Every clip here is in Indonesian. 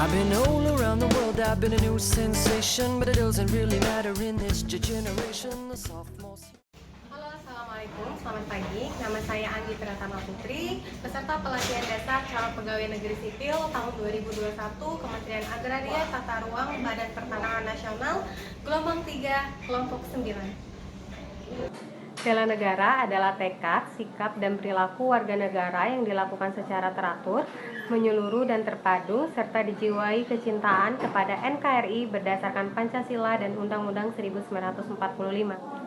I've been all around the world, I've been a new sensation, but it doesn't really matter in this generation. The sophomores. Halo, assalamualaikum, selamat pagi. Nama saya Anggi Pratama Putri, peserta pelatihan dasar calon pegawai negeri sipil tahun 2021 Kementerian Agraria Tata Ruang Badan Pertanahan Nasional gelombang 3 kelompok 9. Bela negara adalah tekad, sikap, dan perilaku warga negara yang dilakukan secara teratur, menyeluruh dan terpadu, serta dijiwai kecintaan kepada NKRI berdasarkan Pancasila dan Undang-Undang 1945.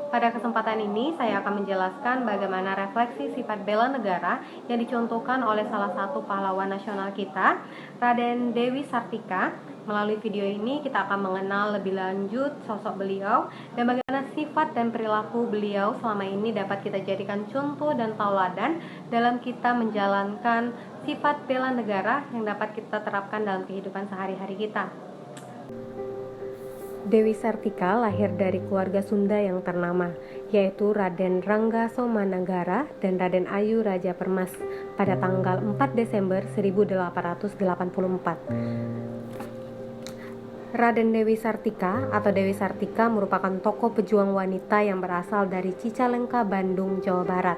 Pada kesempatan ini, saya akan menjelaskan bagaimana refleksi sifat bela negara yang dicontohkan oleh salah satu pahlawan nasional kita, Raden Dewi Sartika. Melalui video ini, kita akan mengenal lebih lanjut sosok beliau dan bagaimana sifat dan perilaku beliau selama ini dapat kita jadikan contoh dan tauladan dalam kita menjalankan sifat bela negara yang dapat kita terapkan dalam kehidupan sehari-hari kita. Dewi Sartika lahir dari keluarga Sunda yang ternama, yaitu Raden Rangga Somanagara dan Raden Ayu Raja Permas pada tanggal 4 Desember 1884. Raden Dewi Sartika atau Dewi Sartika merupakan tokoh pejuang wanita yang berasal dari Cicalengka, Bandung, Jawa Barat.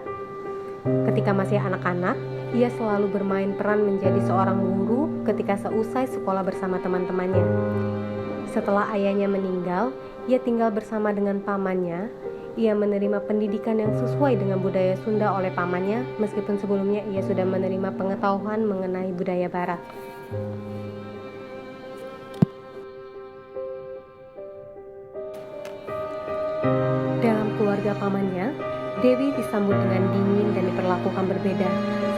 Ketika masih anak-anak, ia selalu bermain peran menjadi seorang guru ketika seusai sekolah bersama teman-temannya. Setelah ayahnya meninggal, ia tinggal bersama dengan pamannya. Ia menerima pendidikan yang sesuai dengan budaya Sunda oleh pamannya, meskipun sebelumnya ia sudah menerima pengetahuan mengenai budaya Barat. Dalam keluarga pamannya, Dewi disambut dengan dingin dan diperlakukan berbeda.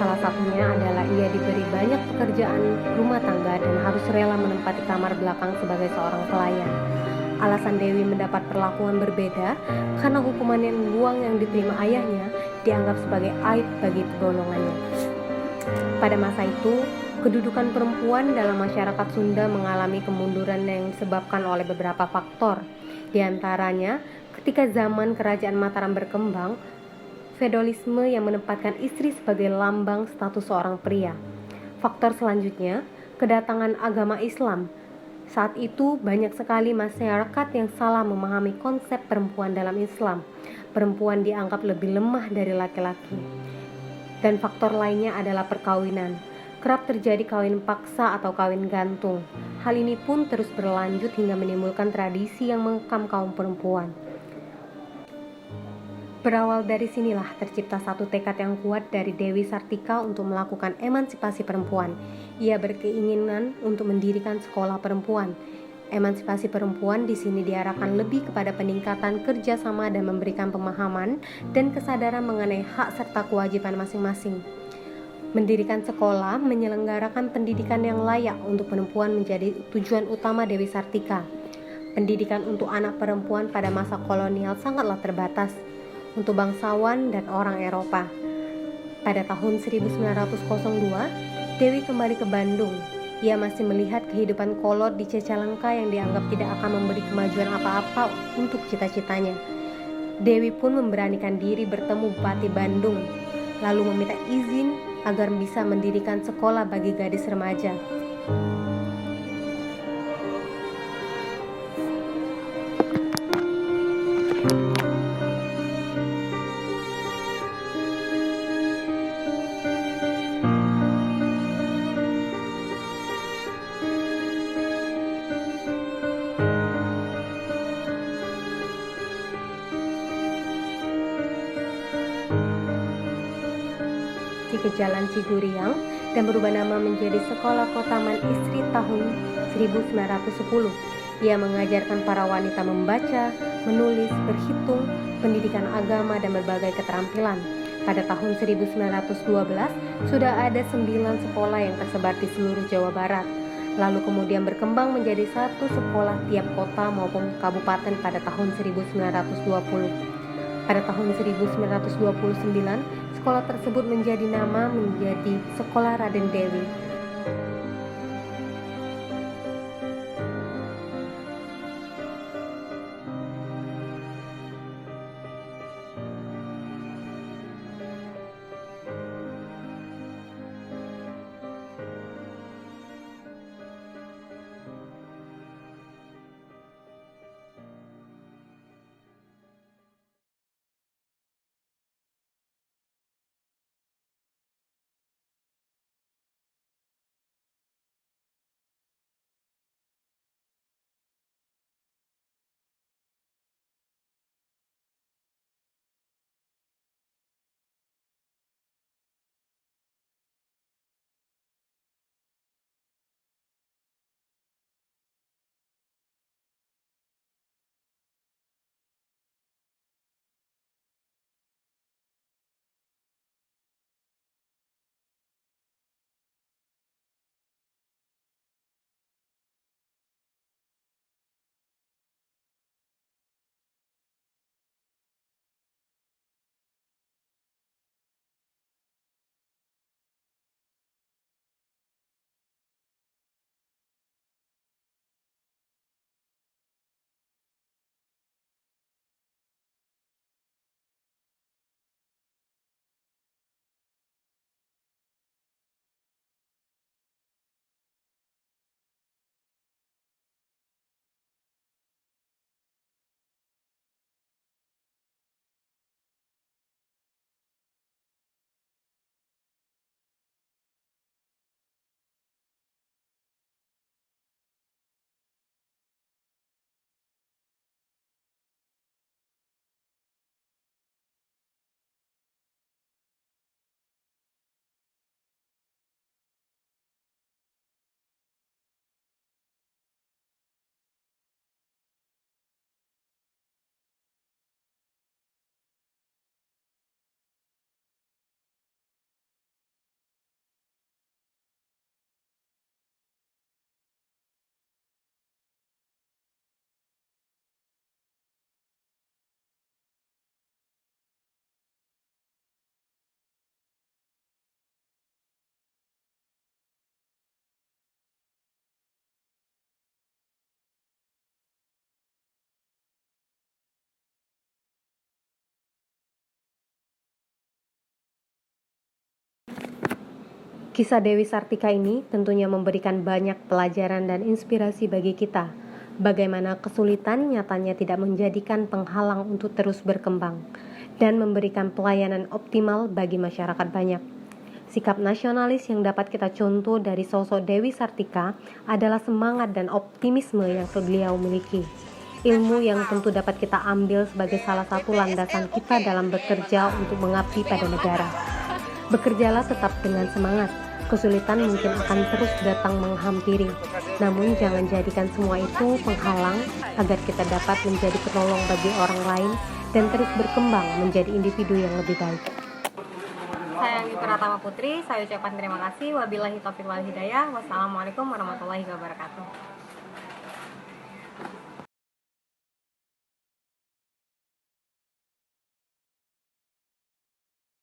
Salah satunya adalah ia diberi banyak pekerjaan rumah tangga dan harus rela menempati kamar belakang sebagai seorang pelayan. Alasan Dewi mendapat perlakuan berbeda karena hukuman yang buang yang diterima ayahnya dianggap sebagai aib bagi golongannya. Pada masa itu, kedudukan perempuan dalam masyarakat Sunda mengalami kemunduran yang disebabkan oleh beberapa faktor. Di antaranya, ketika zaman Kerajaan Mataram berkembang, feodalisme yang menempatkan istri sebagai lambang status seorang pria. Faktor selanjutnya, kedatangan agama Islam. Saat itu banyak sekali masyarakat yang salah memahami konsep perempuan dalam Islam. Perempuan dianggap lebih lemah dari laki-laki. Dan faktor lainnya adalah perkawinan. Kerap terjadi kawin paksa atau kawin gantung. Hal ini pun terus berlanjut hingga menimbulkan tradisi yang mengekang kaum perempuan. Berawal dari sinilah tercipta satu tekad yang kuat dari Dewi Sartika untuk melakukan emansipasi perempuan. Ia berkeinginan untuk mendirikan sekolah perempuan. Emansipasi perempuan di sini diarahkan lebih kepada peningkatan kerjasama dan memberikan pemahaman dan kesadaran mengenai hak serta kewajiban masing-masing. Mendirikan sekolah, menyelenggarakan pendidikan yang layak untuk perempuan menjadi tujuan utama Dewi Sartika. Pendidikan untuk anak perempuan pada masa kolonial sangatlah terbatas untuk bangsawan dan orang Eropa. Pada tahun 1902, Dewi kembali ke Bandung. Ia masih melihat kehidupan kolot di Cicalengka yang dianggap tidak akan memberi kemajuan apa-apa untuk cita-citanya. Dewi pun memberanikan diri bertemu Bupati Bandung, lalu meminta izin agar bisa mendirikan sekolah bagi gadis remaja. Ke Jalan Ciguriang dan berubah nama menjadi Sekolah Kotaman Istri tahun 1910. Ia mengajarkan para wanita membaca, menulis, berhitung, pendidikan agama dan berbagai keterampilan. Pada tahun 1912 sudah ada 9 sekolah yang tersebar di seluruh Jawa Barat. Lalu kemudian berkembang menjadi satu sekolah tiap kota maupun kabupaten pada tahun 1920. Pada tahun 1929, sekolah tersebut menjadi Sekolah Raden Dewi. Kisah Dewi Sartika ini tentunya memberikan banyak pelajaran dan inspirasi bagi kita. Bagaimana kesulitan nyatanya tidak menjadikan penghalang untuk terus berkembang dan memberikan pelayanan optimal bagi masyarakat banyak. Sikap nasionalis yang dapat kita contoh dari sosok Dewi Sartika adalah semangat dan optimisme yang beliau miliki. Ilmu yang tentu dapat kita ambil sebagai salah satu landasan kita dalam bekerja untuk mengabdi pada negara. Bekerjalah tetap dengan semangat. Kesulitan mungkin akan terus datang menghampiri, namun jangan jadikan semua itu penghalang agar kita dapat menjadi penolong bagi orang lain dan terus berkembang menjadi individu yang lebih baik. Saya Anggi Pratama Putri, saya ucapkan terima kasih. Wabillahi taufiq wal hidayah. Wassalamualaikum warahmatullahi wabarakatuh.